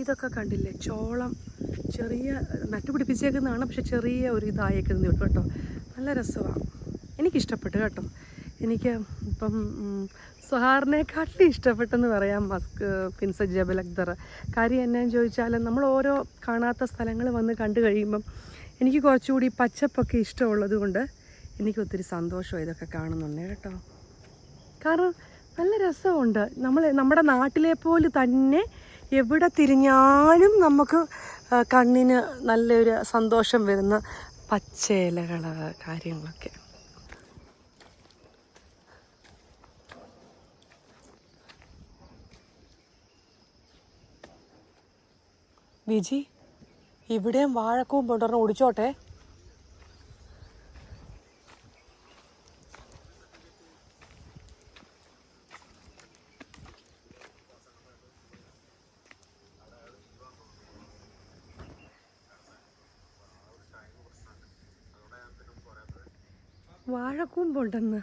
ഇതൊക്കെ കണ്ടില്ലേ, ചോളം ചെറിയ നട്ടുപിടിപ്പിച്ചേക്കുന്നതാണ്, പക്ഷെ ചെറിയ ഒരു ഇതായേക്കുന്നത് കേട്ടോ. നല്ല രസമാണ്, എനിക്കിഷ്ടപ്പെട്ടു കേട്ടോ. എനിക്ക് ഇപ്പം സ്വഹാറിനെക്കാട്ടിലും ഇഷ്ടപ്പെട്ടെന്ന് പറയാം പ്രിൻസസ് ജബൽ അക്ബർ. കാര്യം എന്നാന്ന് ചോദിച്ചാൽ, നമ്മൾ ഓരോ കാണാത്ത സ്ഥലങ്ങൾ വന്ന് കണ്ടു കഴിയുമ്പം എനിക്ക് കുറച്ചുകൂടി പച്ചപ്പൊക്കെ ഇഷ്ടമുള്ളത് കൊണ്ട് എനിക്ക് ഒത്തിരി സന്തോഷമാണ് ഇതൊക്കെ കാണുന്നുണ്ട് കേട്ടോ. കാരണം നല്ല രസമുണ്ട്. നമ്മുടെ നാട്ടിലെ പോലെ തന്നെ എവിടെ തിരിഞ്ഞാലും നമുക്ക് കണ്ണിന് നല്ലൊരു സന്തോഷം വരുന്ന പച്ചയിലകൾ കാര്യങ്ങളൊക്കെ. വിജി, ഇവിടെയും വാഴക്കൂമ്പ് കൊണ്ടുവരണം, ഓടിച്ചോട്ടെ. വാഴക്കൂമ്പുണ്ടെന്ന്